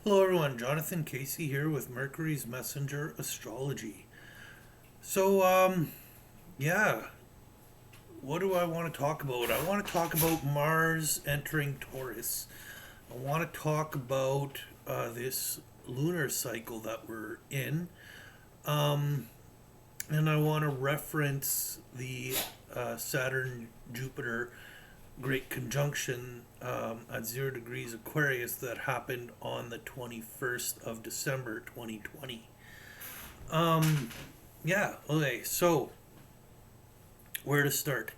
Hello everyone, Jonathan Casey here with Mercury's Messenger Astrology. So, yeah, what do I want to talk about? I want to talk about Mars entering Taurus. I want to talk about this lunar cycle that we're in. Um, and I want to reference the Saturn Jupiter great conjunction at 0 degrees Aquarius that happened on the 21st of December 2020. Um, yeah, okay, so where to start?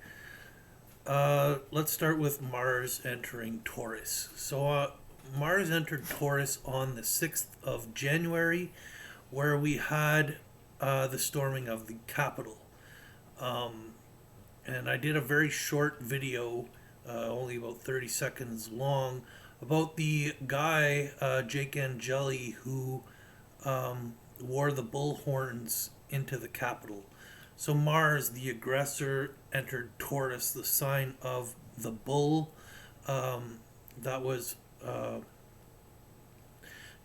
Let's start with Mars entering Taurus. Mars entered Taurus on the 6th of January, where we had the storming of the Capitol. Um, and I did a very short video, only about 30 seconds long, about the guy, Jake Angeli, who wore the bull horns into the Capitol. So Mars, the aggressor, entered Taurus, the sign of the bull. That was,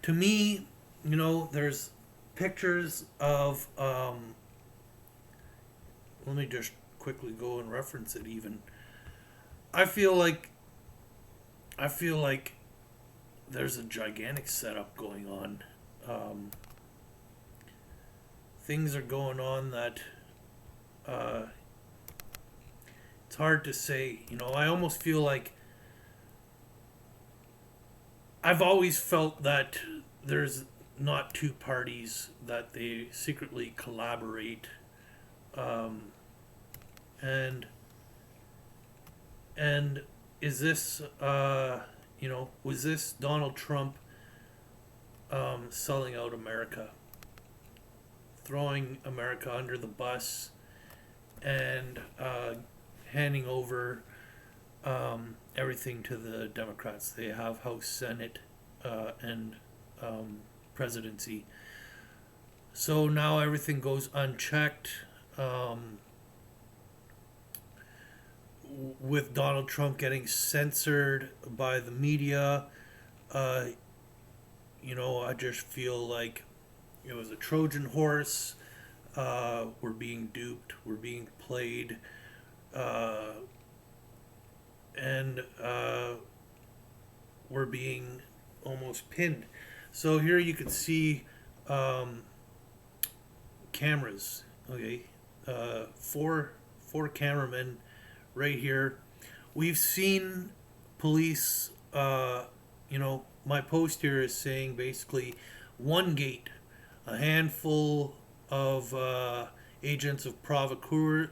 to me, there's pictures of, let me just quickly go and reference it even. I feel like there's a gigantic setup going on. Things are going on that it's hard to say. I almost feel like I've always felt that there's not two parties, that they secretly collaborate, and and is this was this Donald Trump selling out America, throwing America under the bus, and handing over everything to the Democrats? They have House, Senate, and presidency. So now everything goes unchecked. With Donald Trump getting censored by the media, uh, I just feel like it was a Trojan horse. We're being duped. We're being played. And we're being almost pinned. So here you can see cameras. Okay, four cameramen right here. We've seen police. My post here is saying basically one gate, a handful of agents of provocateurs,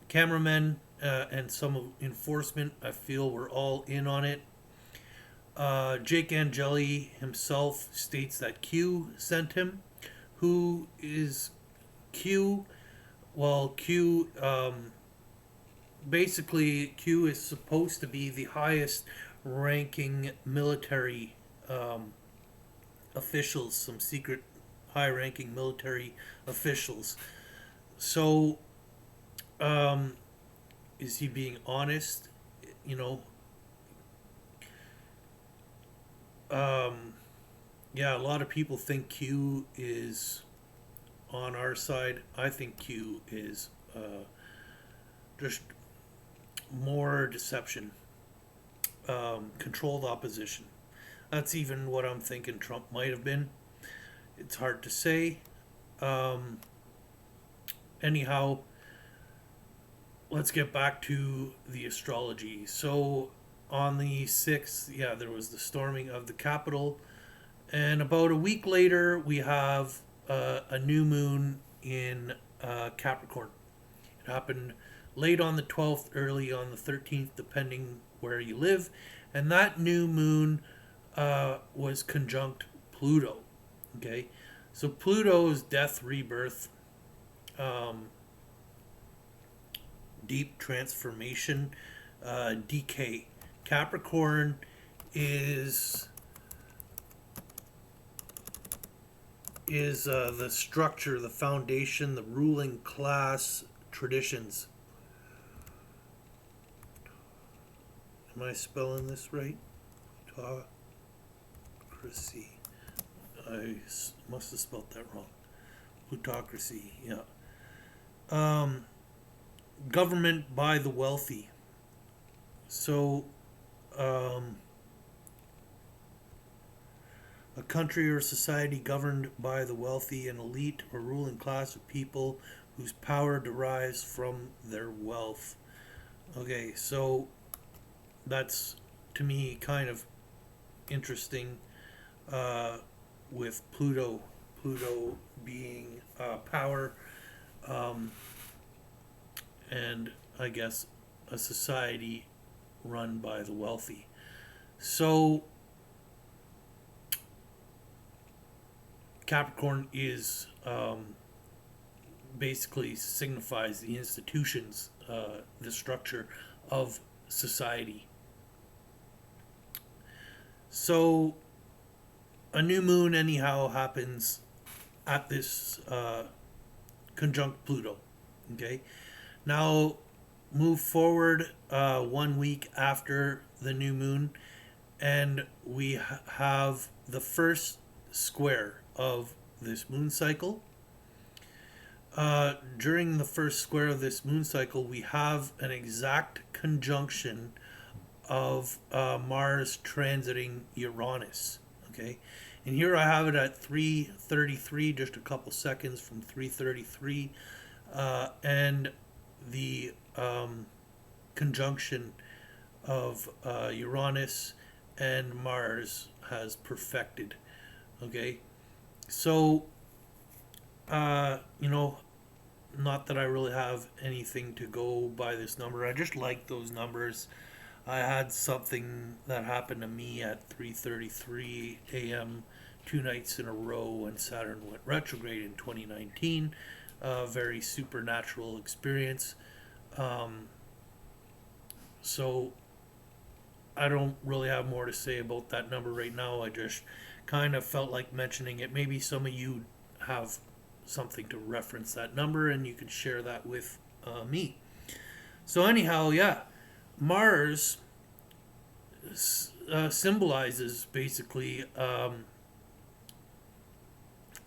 cameramen, and some of enforcement. I feel we're all in on it. Jake Angeli himself states that Q sent him. Who is Q? Well, Q, basically, Q is supposed to be the highest ranking military officials, some secret high ranking military officials. So, is he being honest? You know, yeah, a lot of people think Q is on our side. I think Q is just more deception, controlled opposition. That's even what I'm thinking Trump might have been. It's hard to say. Um, Anyhow, let's get back to the astrology. So, on the 6th, yeah, there was the storming of the Capitol. And about a week later, we have a new moon in Capricorn. It happened late on the 12th, early on the 13th, depending where you live. And that new moon was conjunct Pluto. Okay, so Pluto is death, rebirth, um, deep transformation, decay. Capricorn is the structure, the foundation, the ruling class, traditions. Am I spelling this right? Plutocracy. Must have spelled that wrong. Plutocracy, yeah. Government by the wealthy. So, a country or society governed by the wealthy and elite or ruling class of people whose power derives from their wealth. Okay, so that's to me kind of interesting with Pluto. Pluto being power, and I guess a society run by the wealthy. So Capricorn is basically signifies the institutions, the structure of society. So a new moon, anyhow, happens at this conjunct Pluto. Okay, now move forward 1 week after the new moon, and we have the first square of this moon cycle. During the first square of this moon cycle, we have an exact conjunction of Mars transiting Uranus. Okay, and here I have it at 3:33, just a couple seconds from 3:33, and the conjunction of Uranus and Mars has perfected. Okay, so not that I really have anything to go by this number. I just like those numbers. I had something that happened to me at 3:33 a.m. 2 nights in a row when Saturn went retrograde in 2019. A very supernatural experience. So I don't really have more to say about that number right now. I just kind of felt like mentioning it. Maybe some of you have something to reference that number and you can share that with me. So anyhow, yeah, Mars symbolizes basically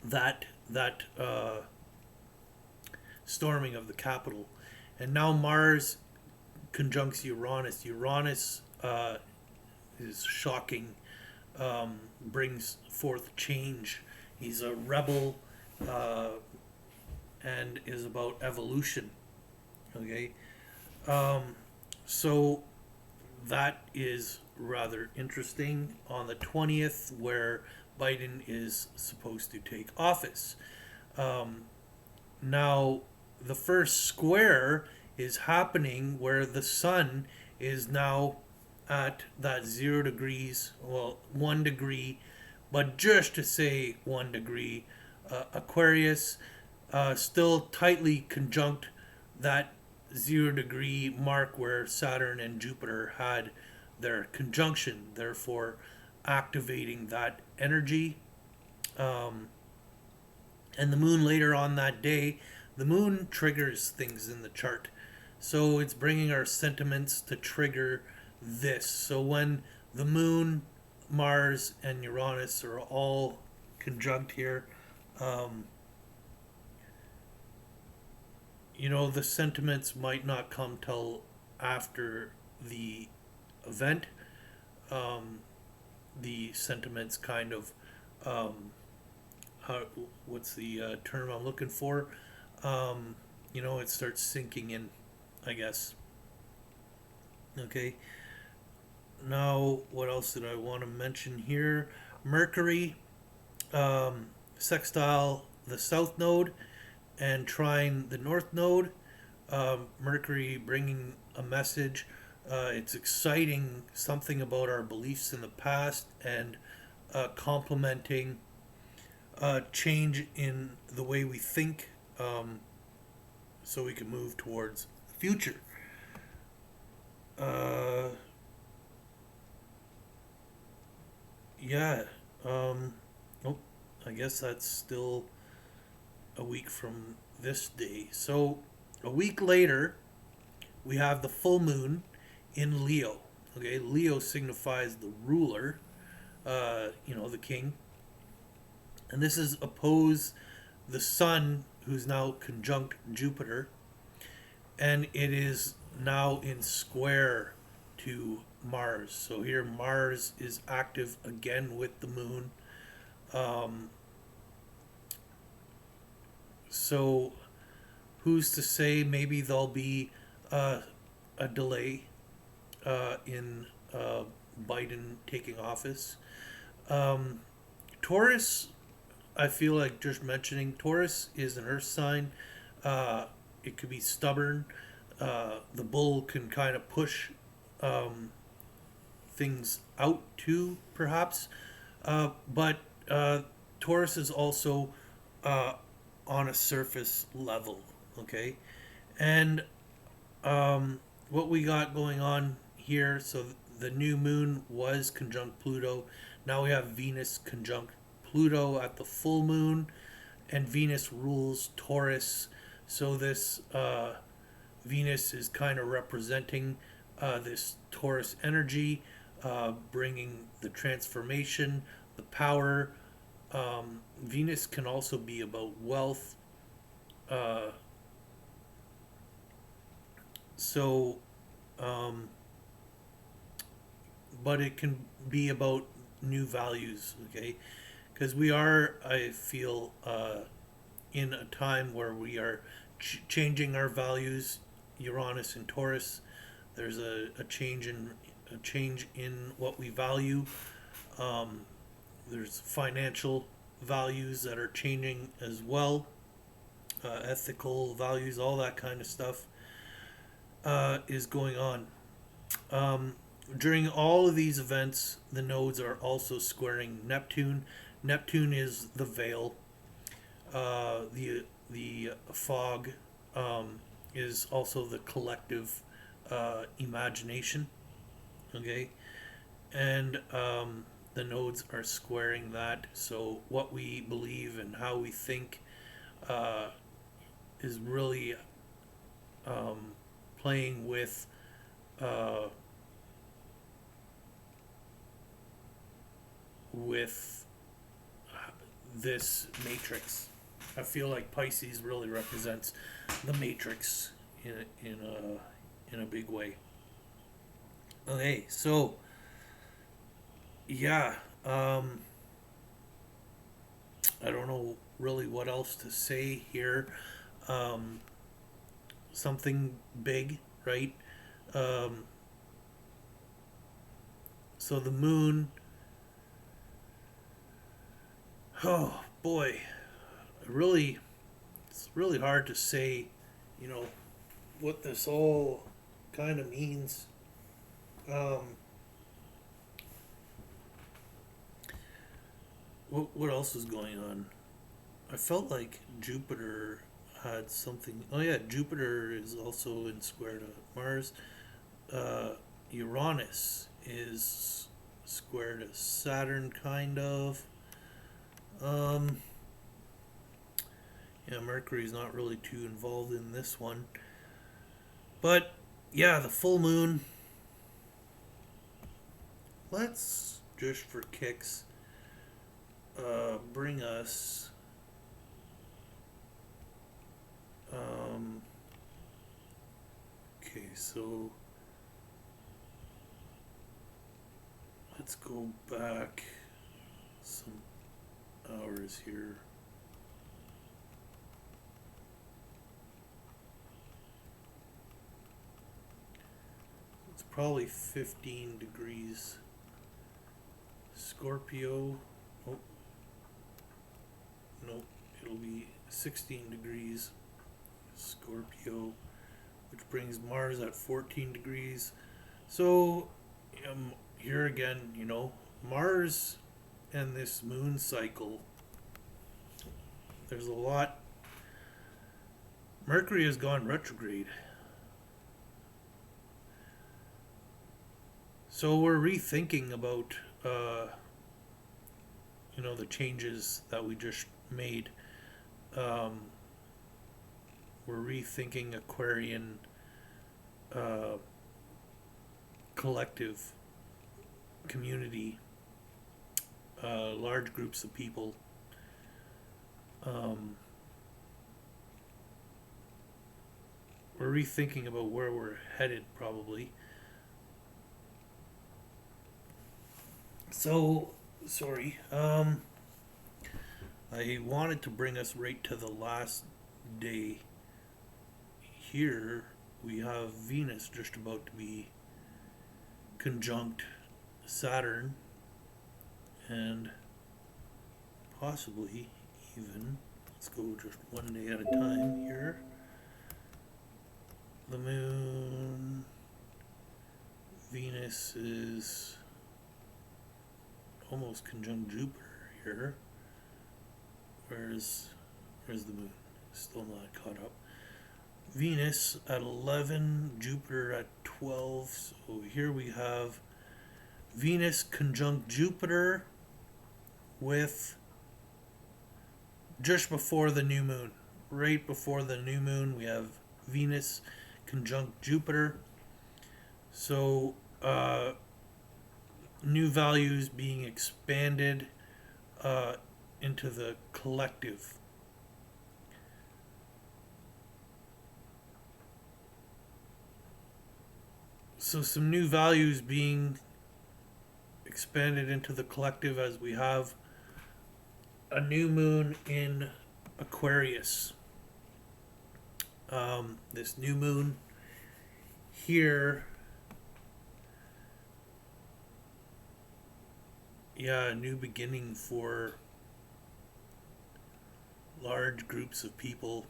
that storming of the capital, and now Mars conjuncts Uranus. Uranus is shocking, brings forth change. He's a rebel and is about evolution. Okay, so that is rather interesting on the 20th, where Biden is supposed to take office. Now, the first square is happening where the sun is now at that 0 degrees, well, 1 degree, but just to say 1 degree, Aquarius, still tightly conjunct that 0 degree mark where Saturn and Jupiter had their conjunction, therefore activating that energy. And the moon later on that day, the moon triggers things in the chart. So it's bringing our sentiments to trigger this. So when the moon, Mars, and Uranus are all conjunct here, the sentiments might not come till after the event. The sentiments kind of, what's the term I'm looking for? It starts sinking in, I guess. Okay. Now, what else did I want to mention here? Mercury, sextile the south node and trine the north node. Mercury bringing a message. It's exciting, something about our beliefs in the past, and complementing change in the way we think, so we can move towards the future. Yeah. I guess that's still a week from this day. So a week later, we have the full moon in Leo. Okay, Leo signifies the ruler. the king. And this is oppose the sun, who's now conjunct Jupiter, and it is now in square to Mars. So here Mars is active again with the moon. Um, so who's to say maybe there'll be a delay in Biden taking office. Um, Taurus, I feel like just mentioning Taurus is an earth sign. It could be stubborn. The bull can kind of push um, things out too, perhaps. But Taurus is also uh, on a surface level, okay? And what we got going on here, so the new moon was conjunct Pluto. Now we have Venus conjunct Pluto at the full moon, and Venus rules Taurus. So this Venus is kind of representing this Taurus energy, bringing the transformation, the power. Venus can also be about wealth. Uh, so, um, but it can be about new values, okay? Because we are, I feel, in a time where we are changing our values. Uranus and Taurus, there's a change in what we value. Um, there's financial values that are changing as well, ethical values, all that kind of stuff is going on. Um, During all of these events, the nodes are also squaring Neptune. Neptune is the veil. The fog is also the collective imagination. Okay, and the nodes are squaring that. So what we believe and how we think uh, is really playing uh, with this matrix. I feel like Pisces really represents the matrix in a big way. Okay, so yeah, I don't know really what else to say here. Um, Something big, right? Um, so the moon. Oh boy, really, it's really hard to say, you know, what this all kind of means. Um, what else is going on? I felt like Jupiter had something. Oh yeah, Jupiter is also in square to Mars. Uh, Uranus is square to Saturn, kind of. Um, yeah, Mercury's not really too involved in this one. But yeah, the full moon. Let's just for kicks bring us. Um, okay, so let's go back some hours here. It's probably 15 degrees Scorpio. Oh, nope, it'll be 16 degrees Scorpio, which brings Mars at 14 degrees. So, here again, Mars and this moon cycle, there's a lot. Mercury has gone retrograde. So we're rethinking about, the changes that we just made. Um, we're rethinking Aquarian collective community large groups of people. Um, we're rethinking about where we're headed, probably. So, sorry. I wanted to bring us right to the last day. Here we have Venus just about to be conjunct Saturn, and possibly even, let's go just one day at a time here. The moon, Venus is almost conjunct Jupiter here. Where's the moon? Still not caught up. Venus at 11, Jupiter at 12. So here we have Venus conjunct Jupiter with just before the new moon. Right before the new moon, we have Venus conjunct Jupiter. So, new values being expanded into the collective. So, some new values being expanded into the collective as we have a new moon in Aquarius. This new moon here, a new beginning for large groups of people.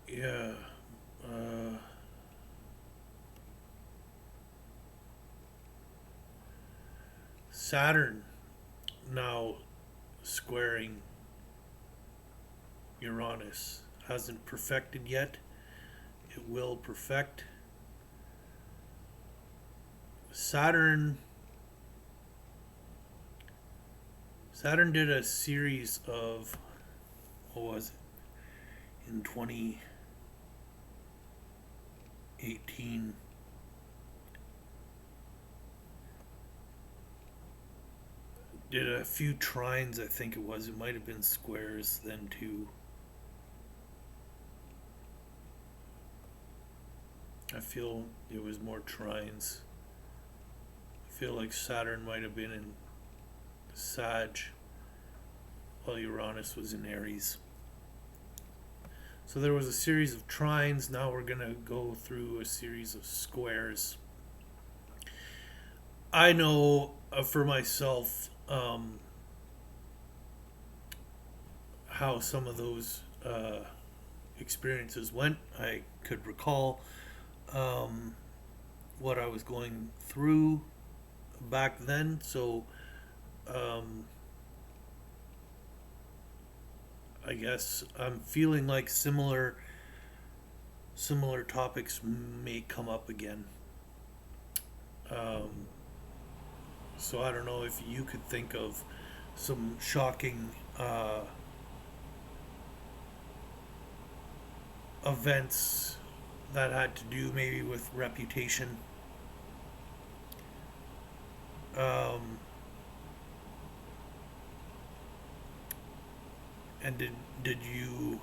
Yeah. Saturn now squaring Uranus. Hasn't perfected yet. It will perfect. Saturn did a series of, what was it, in 2018. Did a few trines, I think it was. It might have been squares then too. I feel it was more trines. I feel like Saturn might have been in Sag while Uranus was in Aries. So there was a series of trines. Now we're going to go through a series of squares. I know for myself how some of those experiences went. I could recall what I was going through back then. So I guess I'm feeling like similar topics may come up again. So I don't know if you could think of some shocking events that had to do maybe with reputation. And did you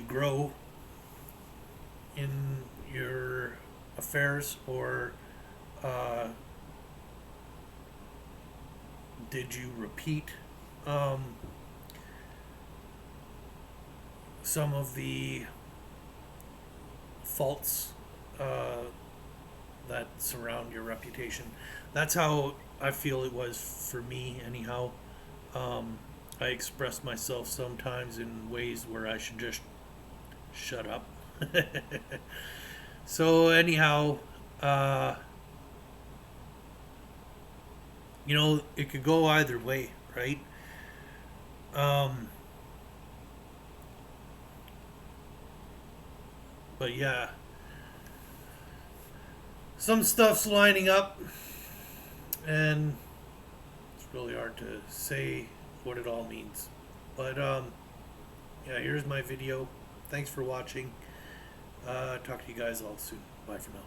grow in your affairs, or did you repeat some of the faults that surround your reputation? That's how I feel it was for me, anyhow. I express myself sometimes in ways where I should just shut up. So anyhow, it could go either way, right? But yeah, some stuff's lining up, and it's really hard to say what it all means. But yeah, here's my video. Thanks for watching. Talk to you guys all soon. Bye for now.